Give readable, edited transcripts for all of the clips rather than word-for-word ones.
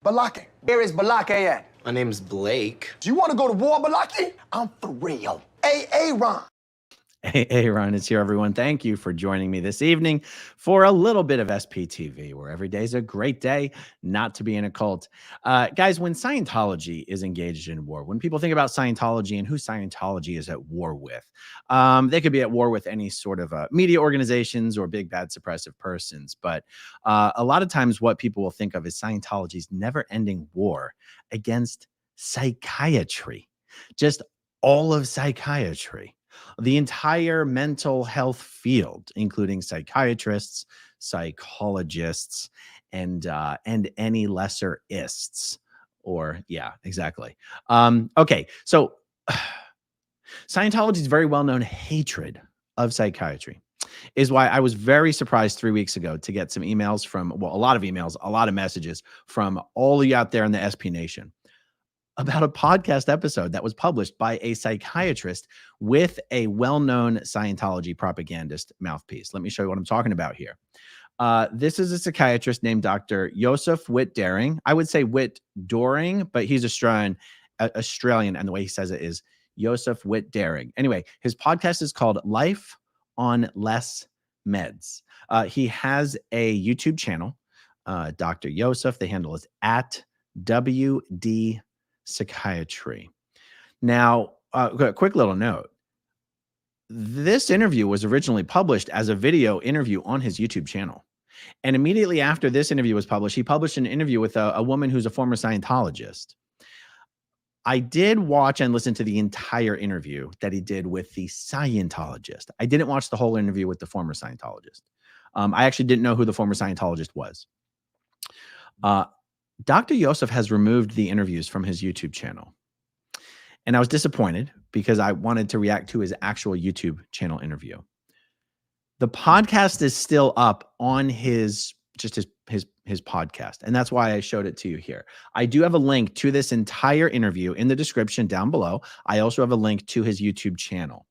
Balake. Where is Balake at? My name's Blake. Do you want to go to war, Balake? I'm for real. Ron. Hey, Ron, it's here, everyone. Thank you for joining me this evening for a little bit of SPTV, where every day is a great day not to be in a cult. Guys, when Scientology is engaged in war, when people think about Scientology and who Scientology is at war with, they could be at war with any sort of media organizations or big, bad, suppressive persons. But a lot of times what people will think of is Scientology's never-ending war against psychiatry, just all of psychiatry. The entire mental health field, including psychiatrists, psychologists, and any lesser ists. Or yeah, exactly. Okay, so Scientology's very well-known hatred of psychiatry is why I was very surprised 3 weeks ago to get some emails from, well, a lot of emails, a lot of messages from all of you out there in the SP Nation about a podcast episode that was published by a psychiatrist with a well-known Scientology propagandist mouthpiece. Let me show you what I'm talking about here. This is a psychiatrist named Dr. Josef Wiff-Doerring. I would say Wiff-Doerring, but he's Australian, and the way he says it is Josef Wiff-Doerring. Anyway, his podcast is called Life on Less Meds. He has a YouTube channel, Dr. Josef. The handle is at WD Psychiatry. Now, a quick little note. This interview was originally published as a video interview on his YouTube channel. And immediately after this interview was published, he published an interview with a woman who's a former Scientologist. I did watch and listen to the entire interview that he did with the Scientologist. I didn't watch the whole interview with the former Scientologist. I actually didn't know who the former Scientologist was. Dr. Josef has removed the interviews from his YouTube channel. And I was disappointed because I wanted to react to his actual YouTube channel interview. The podcast is still up on his podcast. And that's why I showed it to you here. I do have a link to this entire interview in the description down below. I also have a link to his YouTube channel.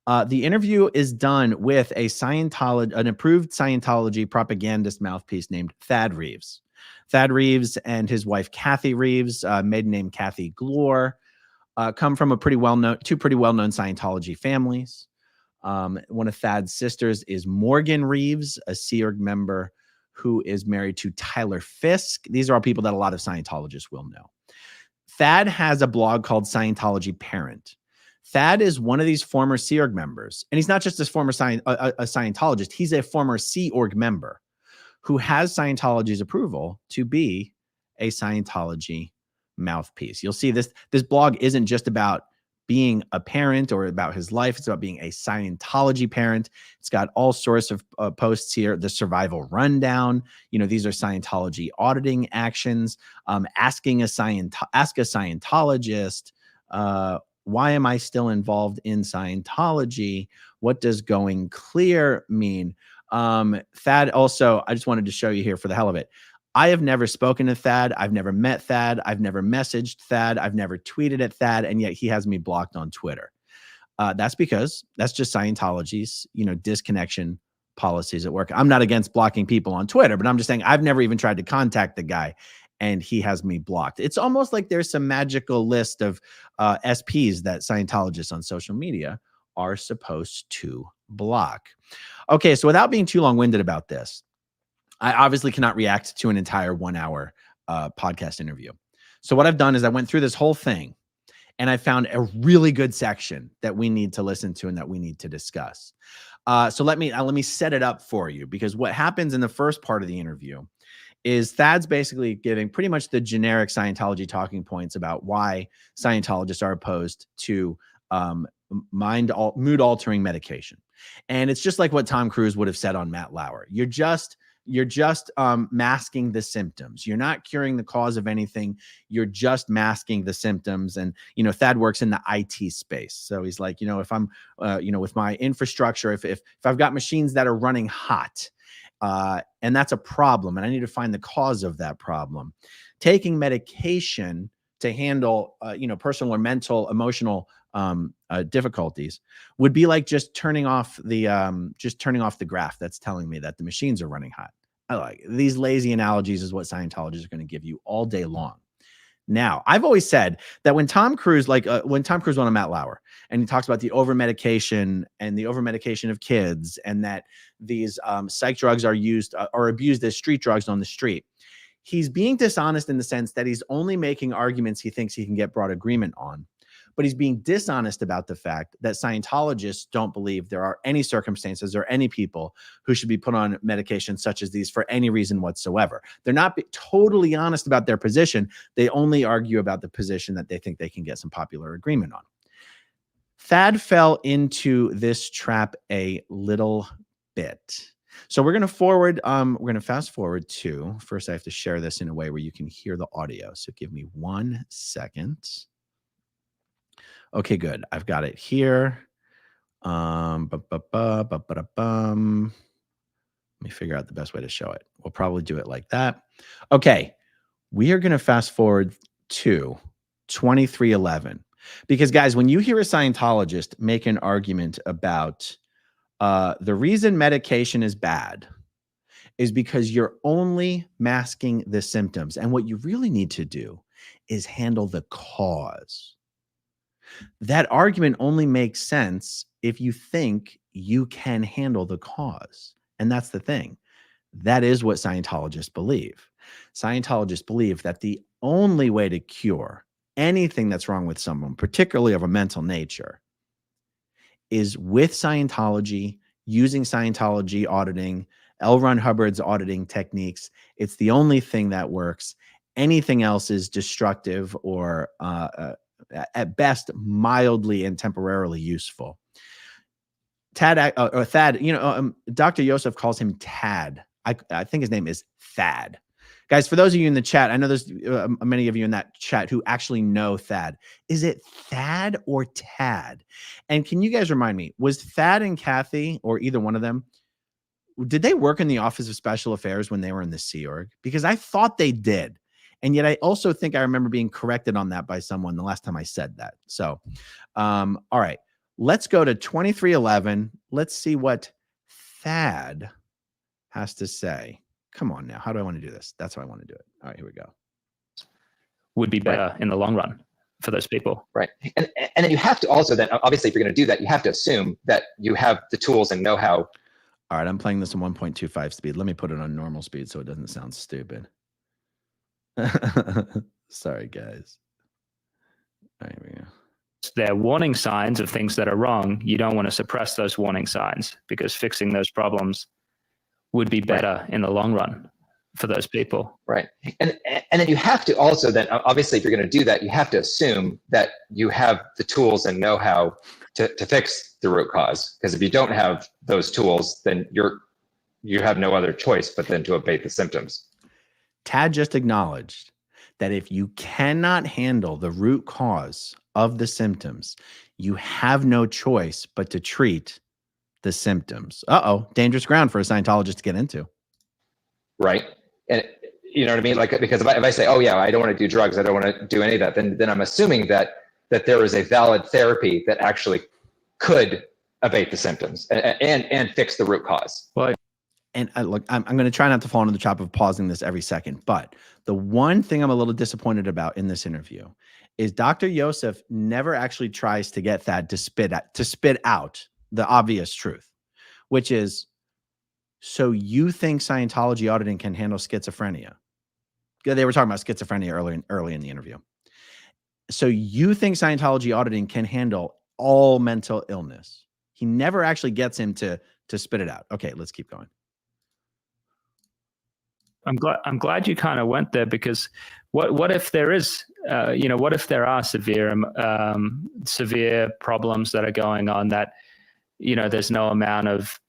The interview is done with an approved Scientology propagandist mouthpiece named Thad Reeves. Thad Reeves and his wife, Kathy Reeves, maiden name Kathy Glore, come from two pretty well-known Scientology families. One of Thad's sisters is Morgan Reeves, a Sea Org member who is married to Tyler Fisk. These are all people that a lot of Scientologists will know. Thad has a blog called Scientology Parent. Thad is one of these former Sea Org members, and he's not just a former Scientologist, he's a former Sea Org member who has Scientology's approval to be a Scientology mouthpiece. You'll see this blog isn't just about being a parent or about his life. It's about being a Scientology parent. It's got all sorts of posts here. The survival rundown. You know, these are Scientology auditing actions. Ask a Scientologist. Why am I still involved in Scientology? What does going clear mean? Thad also, I just wanted to show you here for the hell of it. I have never spoken to Thad. I've never met Thad. I've never messaged Thad. I've never tweeted at Thad. And yet he has me blocked on Twitter. That's because that's just Scientology's, disconnection policies at work. I'm not against blocking people on Twitter, but I'm just saying I've never even tried to contact the guy and he has me blocked. It's almost like there's some magical list of SPs that Scientologists on social media are supposed to block. Okay, so without being too long-winded about this, I obviously cannot react to an entire 1 hour podcast interview. So what I've done is I went through this whole thing and I found a really good section that we need to listen to and that we need to discuss. So let me set it up for you, because what happens in the first part of the interview is Thad's basically giving pretty much the generic Scientology talking points about why Scientologists are opposed to mood-altering medication. And it's just like what Tom Cruise would have said on Matt Lauer. You're just masking the symptoms. You're not curing the cause of anything. You're just masking the symptoms. And, Thad works in the IT space. So he's like, if I'm, with my infrastructure, if I've got machines that are running hot, and that's a problem, and I need to find the cause of that problem, taking medication to handle, personal or mental, emotional difficulties would be like just turning off the graph that's telling me that the machines are running hot. I like it. These lazy analogies is what Scientologists are going to give you all day long. Now, I've always said that when Tom Cruise, went on Matt Lauer and he talks about the over-medication and the over-medication of kids, and that these psych drugs are used or abused as street drugs on the street, he's being dishonest in the sense that he's only making arguments he thinks he can get broad agreement on. But he's being dishonest about the fact that Scientologists don't believe there are any circumstances or any people who should be put on medications such as these for any reason whatsoever. They're not totally honest about their position. They only argue about the position that they think they can get some popular agreement on. Thad fell into this trap a little bit. So we're going to fast forward to, first I have to share this in a way where you can hear the audio. So give me 1 second. Okay, good. I've got it here. Let me figure out the best way to show it. We'll probably do it like that. Okay, we are going to fast forward to 2311. Because, guys, when you hear a Scientologist make an argument about the reason medication is bad is because you're only masking the symptoms. And what you really need to do is handle the cause. That argument only makes sense if you think you can handle the cause. And that's the thing. That is what Scientologists believe. Scientologists believe that the only way to cure anything that's wrong with someone, particularly of a mental nature, is with Scientology, using Scientology auditing, L. Ron Hubbard's auditing techniques. It's the only thing that works. Anything else is destructive or at best mildly and temporarily useful. Thad, Dr. Josef calls him Tad. I think his name is Thad. Guys, for those of you in the chat, I know there's many of you in that chat who actually know Thad. Is it Thad or Tad? And can you guys remind me, was Thad and Kathy, or either one of them, did they work in the Office of Special Affairs when they were in the Sea Org? Because I thought they did. And yet I also think I remember being corrected on that by someone the last time I said that. So, all right, let's go to 2311. Let's see what Thad has to say. Come on now. How do I want to do this? That's how I want to do it. All right, here we go. Would be better in the long run for those people. Right. And then you have to also then, obviously, if you're going to do that, you have to assume that you have the tools and know-how. All right, I'm playing this in 1.25 speed. Let me put it on normal speed so it doesn't sound stupid. Sorry, guys. All right, here we go. They're warning signs of things that are wrong. You don't want to suppress those warning signs because fixing those problems would be better in the long run for those people. Right. And then you have to also then, obviously, if you're going to do that, you have to assume that you have the tools and know-how to fix the root cause. Because if you don't have those tools, then you have no other choice but then to abate the symptoms. Tad just acknowledged that if you cannot handle the root cause of the symptoms, you have no choice but to treat the symptoms. Uh-oh, dangerous ground for a Scientologist to get into. Right. And you know what I mean? Like, because if I say, oh yeah, I don't want to do drugs, I don't want to do any of that, then I'm assuming that there is a valid therapy that actually could abate the symptoms and fix the root cause. Well, and look, I'm going to try not to fall into the trap of pausing this every second, but the one thing I'm a little disappointed about in this interview is Dr. Josef never actually tries to get Thad to spit out the obvious truth, which is, so you think Scientology auditing can handle schizophrenia? They were talking about schizophrenia early in the interview. So you think Scientology auditing can handle all mental illness? He never actually gets him to spit it out. Okay, let's keep going. I'm glad you kind of went there, because what if there is, what if there are severe problems that are going on that, there's no amount of,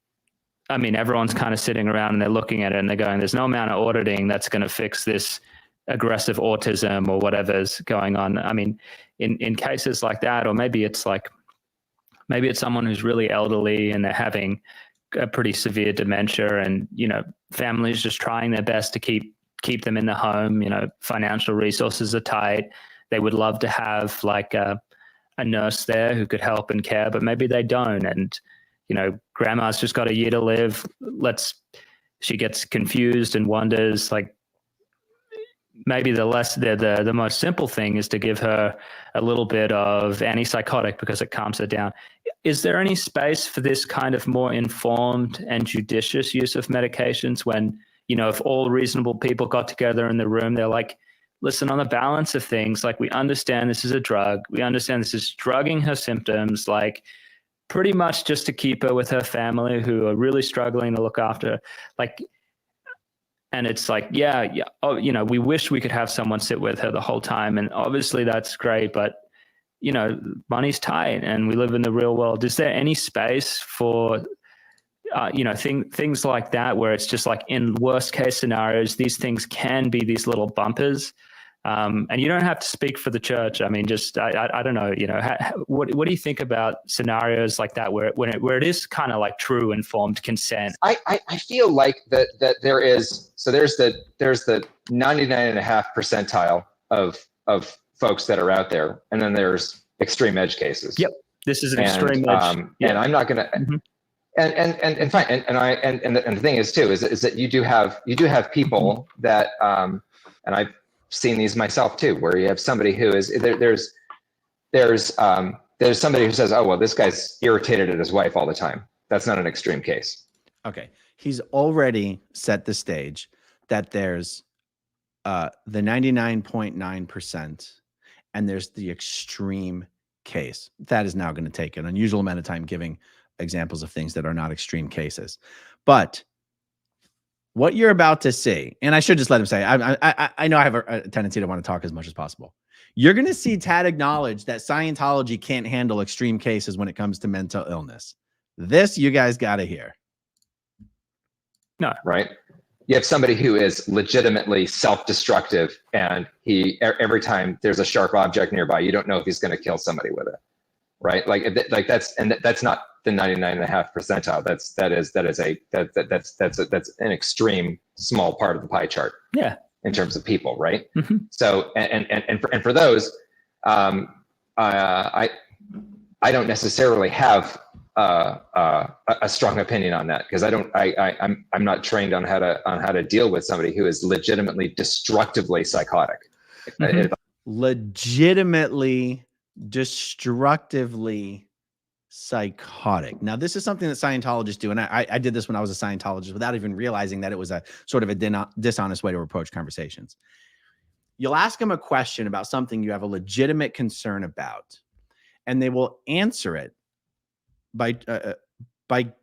everyone's kind of sitting around and they're looking at it and they're going, there's no amount of auditing that's going to fix this aggressive autism or whatever's going on. In cases like that, or maybe it's someone who's really elderly and they're having a pretty severe dementia, and families just trying their best to keep them in the home. Financial resources are tight. They would love to have like a nurse there who could help and care, but maybe they don't. And grandma's just got a year to live. Let's she gets confused and wonders, like, maybe the most simple thing is to give her a little bit of antipsychotic because it calms her down. Is there any space for this kind of more informed and judicious use of medications when, you know, if all reasonable people got together in the room, they're like, listen, on the balance of things, like, we understand this is a drug. We understand this is drugging her symptoms, like, pretty much just to keep her with her family who are really struggling to look after her. Like, and it's like, yeah. Oh, you know, we wish we could have someone sit with her the whole time. And obviously that's great, but, you know, money's tight and we live in the real world. Is there any space for, you know, things like that, where it's just like, in worst case scenarios, these things can be these little bumpers? And you don't have to speak for the church. I mean, just, I don't know, you know, what do you think about scenarios like that, where it is kind of like true informed consent? I feel like that there is, so there's the 99.5 percentile of folks that are out there. And then there's extreme edge cases. Yep. This is an extreme edge. And I'm not going to, and fine. And the thing is too, is that you do have people that, and I've seen these myself too, where you have somebody who is there's somebody who says, oh, well, this guy's irritated at his wife all the time. That's not an extreme case. Okay. He's already set the stage that there's the 99.9% and there's the extreme case. That is now going to take an unusual amount of time giving examples of things that are not extreme cases. But what you're about to see, and I should just let him say, I know I have a tendency to want to talk as much as possible. You're going to see Tad acknowledge that Scientology can't handle extreme cases when it comes to mental illness. This you guys got to hear. No. Right? You have somebody who is legitimately self-destructive, and every time there's a sharp object nearby, you don't know if he's going to kill somebody with it. Right? Like that's not the 99.5 percentile. That's an extreme small part of the pie chart. Yeah. In terms of people, right? Mm-hmm. So and for those, I don't necessarily have a strong opinion on that, because I'm not trained on how to deal with somebody who is legitimately destructively psychotic. Mm-hmm. Legitimately destructively psychotic. Now, this is something that Scientologists do, and I did this when I was a Scientologist without even realizing that it was a sort of a dishonest way to approach conversations. You'll ask them a question about something you have a legitimate concern about, and they will answer it by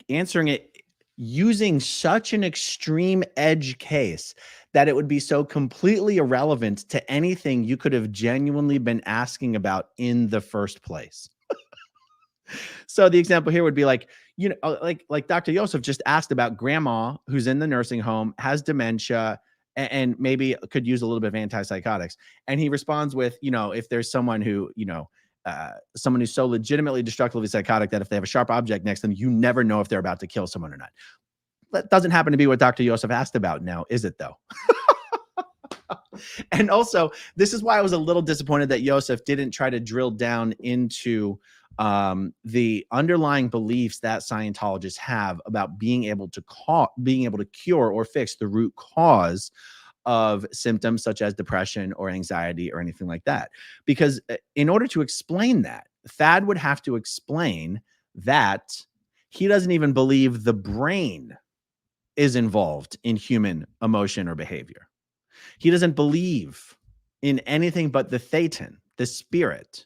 answering it using such an extreme edge case that it would be so completely irrelevant to anything you could have genuinely been asking about in the first place. So the example here would be like, you know, like Dr. Josef just asked about grandma who's in the nursing home, has dementia, and maybe could use a little bit of antipsychotics. And he responds with, you know, if there's someone who, you know, someone who's so legitimately destructively psychotic that if they have a sharp object next to them, you never know if they're about to kill someone or not. That doesn't happen to be what Dr. Josef asked about now, is it though? And also, this is why I was a little disappointed that Josef didn't try to drill down into the underlying beliefs that Scientologists have about being able to cure or fix the root cause of symptoms such as depression or anxiety or anything like that. Because in order to explain that, Thad would have to explain that he doesn't even believe the brain is involved in human emotion or behavior. He doesn't believe in anything but the thetan, the spirit.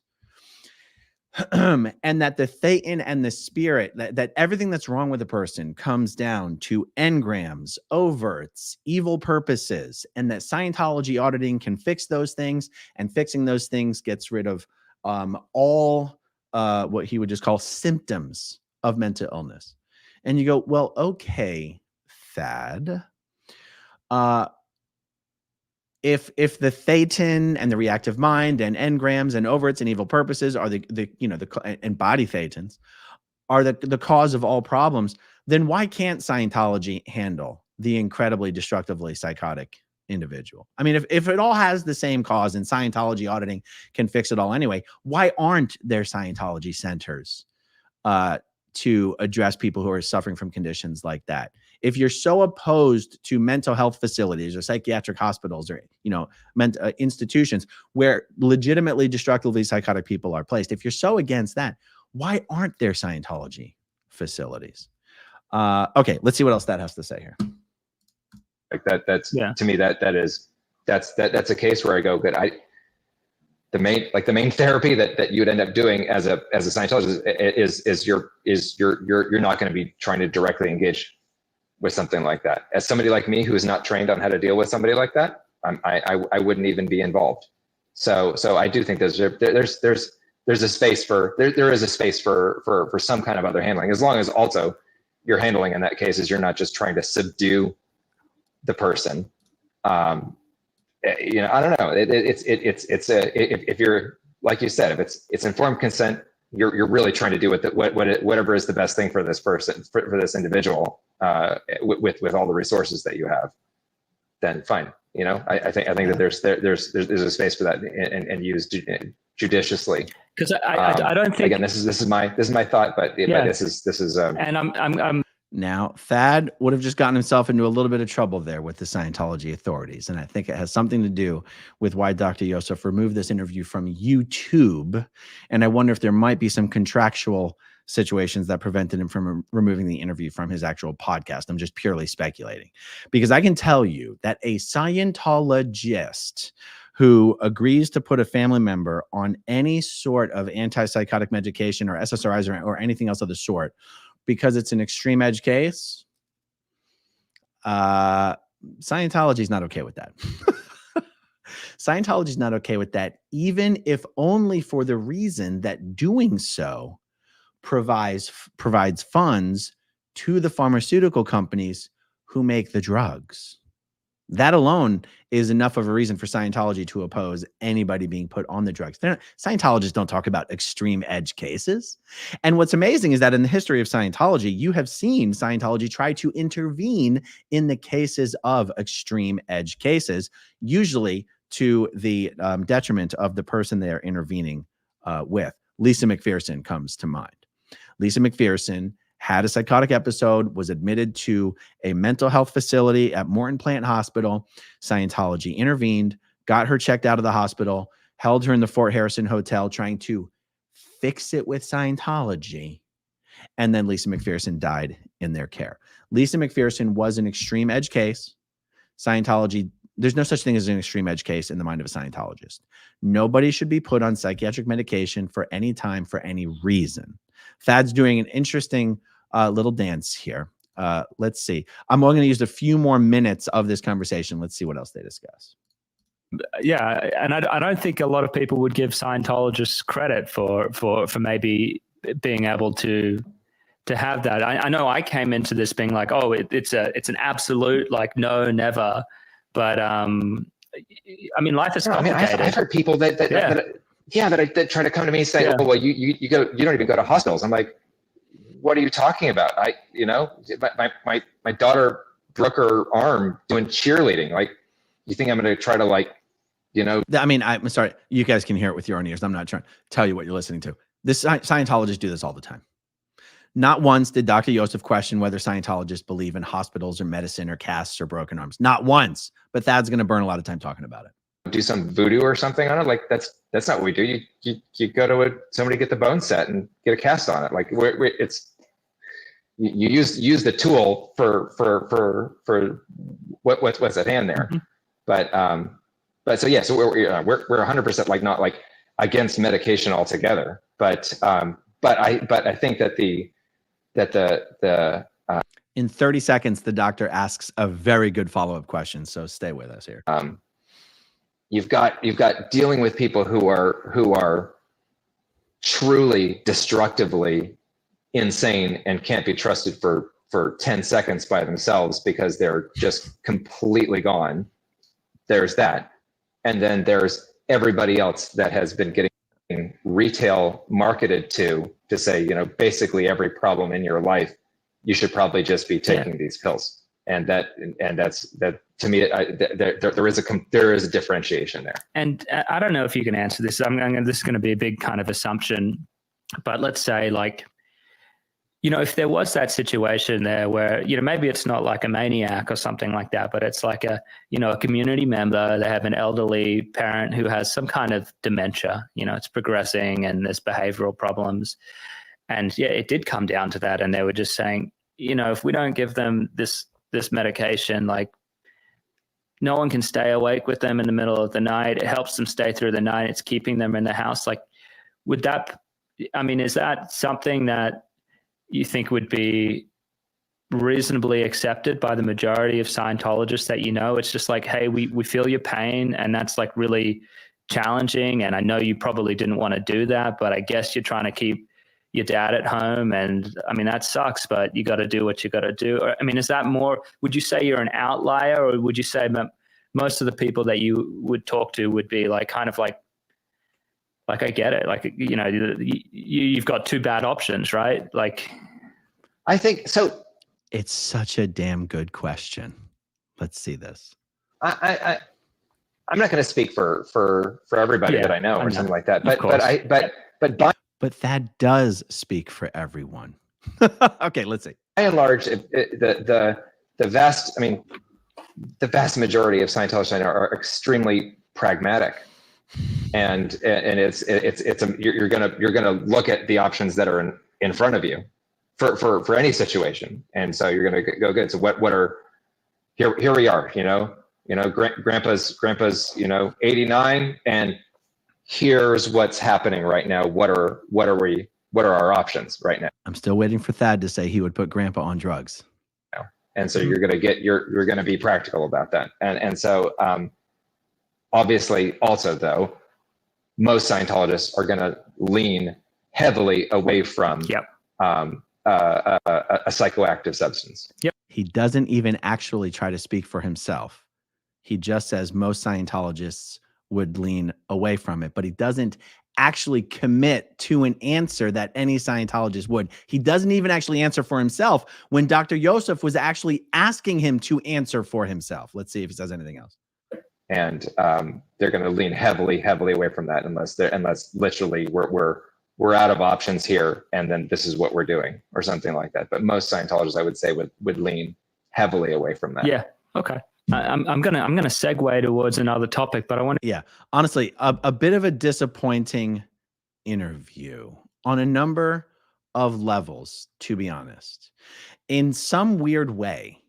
And that the thetan and the spirit, that everything that's wrong with a person comes down to engrams, overts, evil purposes, and that Scientology auditing can fix those things, and fixing those things gets rid of all what he would just call symptoms of mental illness. And you go, well, okay, Thad. If the thetan and the reactive mind and engrams and overts and evil purposes are and body thetans are the cause of all problems, then why can't Scientology handle the incredibly destructively psychotic individual? I mean, if it all has the same cause and Scientology auditing can fix it all anyway, why aren't there Scientology centers to address people who are suffering from conditions like that? if you're so opposed to mental health facilities or psychiatric hospitals or, institutions where legitimately destructively psychotic people are placed, if you're so against that, why aren't there Scientology facilities? Okay, let's see what else that has to say here. Like that's to me, that's a case where I go, good. The main therapy that you would end up doing as a Scientologist is you're not going to be trying to directly engage with something like that. As somebody like me who is not trained on how to deal with somebody like that, I wouldn't even be involved. So I do think there's a space for there is a space for some kind of other handling, as long as also your handling in that case is you're not just trying to subdue the person. I don't know. If you're, like you said, if it's informed consent, you're really trying to do whatever is the best thing for this person, for this individual, with all the resources that you have, then fine. I think that there's a space for that and used judiciously. Because I don't think, again, this is my thought, but this is and I'm Now, Thad would have just gotten himself into a little bit of trouble there with the Scientology authorities. And I think it has something to do with why Dr. Josef removed this interview from YouTube. And I wonder if there might be some contractual situations that prevented him from removing the interview from his actual podcast. I'm just purely speculating, because I can tell you that a Scientologist who agrees to put a family member on any sort of antipsychotic medication or SSRIs or anything else of the sort, because it's an extreme edge case, Scientology is not okay with that. Scientology is not okay with that, even if only for the reason that doing so provides funds to the pharmaceutical companies who make the drugs. That alone is enough of a reason for Scientology to oppose anybody being put on the drugs. Scientologists don't talk about extreme edge cases. And what's amazing is that in the history of Scientology, you have seen Scientology try to intervene in the cases of extreme edge cases, usually to the detriment of the person they are intervening with. Lisa McPherson comes to mind. Lisa McPherson had a psychotic episode, was admitted to a mental health facility at Morton Plant Hospital. Scientology intervened, got her checked out of the hospital, held her in the Fort Harrison Hotel, trying to fix it with Scientology. And then Lisa McPherson died in their care. Lisa McPherson was an extreme edge case. Scientology, there's no such thing as an extreme edge case in the mind of a Scientologist. Nobody should be put on psychiatric medication for any time, for any reason. Thad's doing an interesting little dance here. Let's see. I'm only going to use a few more minutes of this conversation. Let's see what else they discuss. Yeah, and I don't think a lot of people would give Scientologists credit for maybe being able to have that. I know I came into this being like, oh, it's an absolute, like, no, never. But I mean, life is complicated. I've heard people that try to come to me and say, oh, well, you don't even go to hospitals. I'm like, what are you talking about? My daughter broke her arm doing cheerleading. Like, you think I'm going to try to, like, I mean, I'm sorry, you guys can hear it with your own ears. I'm not trying to tell you what you're listening to. Scientologists do this all the time. Not once did Dr. Josef question whether Scientologists believe in hospitals or medicine or casts or broken arms. Not once. But Thad's going to burn a lot of time talking about it. Do some voodoo or something on it. Like, that's not what we do. You go to somebody get the bone set and get a cast on it. Like, you use the tool for what's at hand there. Mm-hmm. But so we're 100% like not like against medication altogether. But I think that in 30 seconds, the doctor asks a very good follow-up question. So stay with us here. You've got dealing with people who are truly destructively insane and can't be trusted for 10 seconds by themselves because they're just completely gone. There's that. And then there's everybody else that has been getting retail marketed to say, basically every problem in your life, you should probably just be taking these pills. And that's to me, there is a differentiation there. And I don't know if you can answer this. This is going to be a big kind of assumption, but let's say, like, if there was that situation there where, maybe it's not like a maniac or something like that, but it's like a community member, they have an elderly parent who has some kind of dementia, it's progressing and there's behavioral problems. And yeah, it did come down to that. And they were just saying, if we don't give them this medication, like no one can stay awake with them in the middle of the night. It helps them stay through the night. It's keeping them in the house. Like, is that something that you think would be reasonably accepted by the majority of Scientologists that it's just like, hey, we feel your pain and that's like really challenging. And I know you probably didn't want to do that, but I guess you're trying to keep your dad at home. And that sucks, but you got to do what you got to do. Or, is that more, would you say you're an outlier, or would you say most of the people that you would talk to would be like, kind of like I get it. Like, you've got two bad options, right? Like, I think so. It's such a damn good question. Let's see this. I'm not going to speak for everybody that I know or something like that. But Thad does speak for everyone. Okay, let's see. By and large, the vast majority of Scientologists are extremely pragmatic. And you're gonna look at the options that are in front of you for any situation, and so you're gonna go good. So what are here we are, grandpa's 89, and here's what's happening right now. What are our options right now? I'm still waiting for Thad to say he would put grandpa on drugs. And so you're gonna be practical about that, and so obviously, also, though, most Scientologists are going to lean heavily away from a psychoactive substance. Yep. He doesn't even actually try to speak for himself. He just says most Scientologists would lean away from it, but he doesn't actually commit to an answer that any Scientologist would. He doesn't even actually answer for himself when Dr. Josef was actually asking him to answer for himself. Let's see if he says anything else. And they're going to lean heavily away from that unless literally we're out of options here, and then this is what we're doing or something like that. But most Scientologists, I would say, would lean heavily away from that. Yeah. Okay. I'm gonna segue towards another topic, but I want to. Yeah. Honestly, a bit of a disappointing interview on a number of levels, to be honest. In some weird way,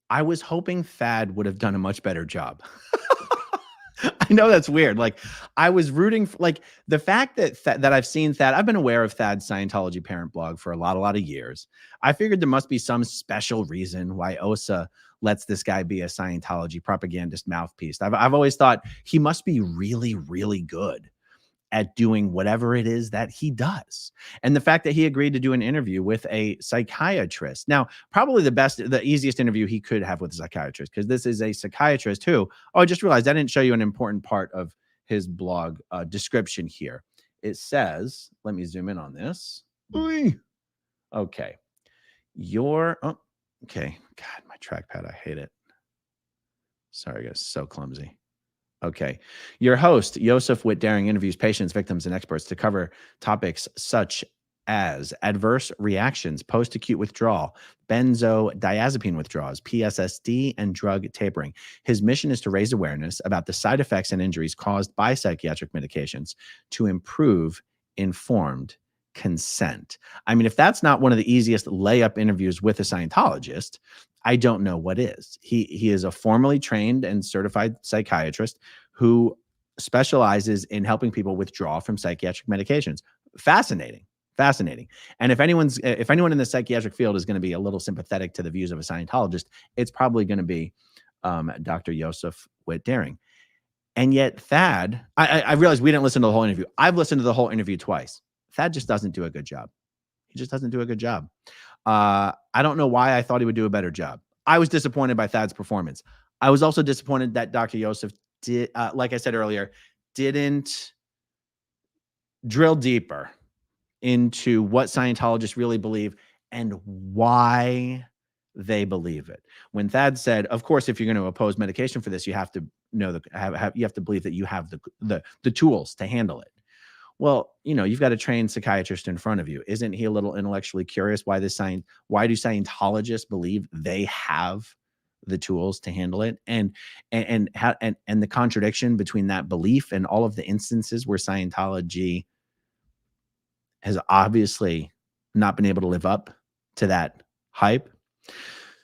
I was hoping Thad would have done a much better job. I know that's weird. Like, I was rooting for, like, the fact that I've seen Thad. I've been aware of Thad's Scientology parent blog for a lot of years. I figured there must be some special reason why OSA lets this guy be a Scientology propagandist mouthpiece. I've always thought he must be really, really good at doing whatever it is that he does. And the fact that he agreed to do an interview with a psychiatrist. Now, probably the easiest interview he could have with a psychiatrist, because this is a psychiatrist who, I just realized I didn't show you an important part of his blog description here. It says, let me zoom in on this. Okay. Okay. God, my trackpad, I hate it. Sorry, guys, so clumsy. Okay. Your host, Josef Wiff-Doerring, interviews patients, victims, and experts to cover topics such as adverse reactions, post-acute withdrawal, benzodiazepine withdrawals, PSSD, and drug tapering. His mission is to raise awareness about the side effects and injuries caused by psychiatric medications to improve informed consent. I mean, if that's not one of the easiest layup interviews with a Scientologist, I don't know what is. He is a formally trained and certified psychiatrist who specializes in helping people withdraw from psychiatric medications. Fascinating. And if anyone in the psychiatric field is going to be a little sympathetic to the views of a Scientologist, it's probably going to be Dr. Josef Wiff-Doerring. And yet Thad, I realized we didn't listen to the whole interview. I've listened to the whole interview twice. Thad just doesn't do a good job. He just doesn't do a good job. I don't know why I thought he would do a better job. I was disappointed by Thad's performance. I was also disappointed that Dr. Josef did, like I said earlier, didn't drill deeper into what Scientologists really believe and why they believe it. When Thad said, of course, if you're going to oppose medication for this, you have to know you have to believe that you have the tools to handle it. Well, you know, you've got a trained psychiatrist in front of you. Isn't he a little intellectually curious why do Scientologists believe they have the tools to handle it? And the contradiction between that belief and all of the instances where Scientology has obviously not been able to live up to that hype.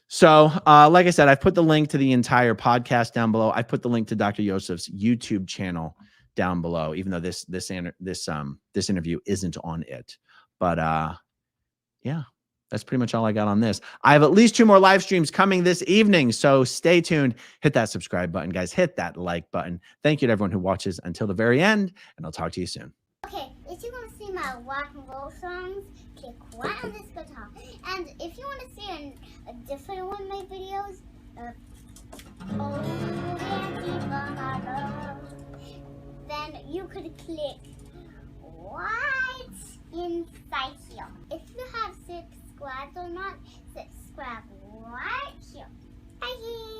So, like I said, I've put the link to the entire podcast down below. I put the link to Dr. Josef's YouTube channel down below, even though this interview isn't on it. But yeah, that's pretty much all I got on this. I have at least 2 more live streams coming this evening, so stay tuned. Hit that subscribe button, guys. Hit that like button. Thank you to everyone who watches until the very end, and I'll talk to you soon. Okay, if you want to see my rock and roll songs, click right on this guitar. And if you want to see a different one of my videos, then you could click right inside here. If you have subscribed or not, subscribe right here. Bye.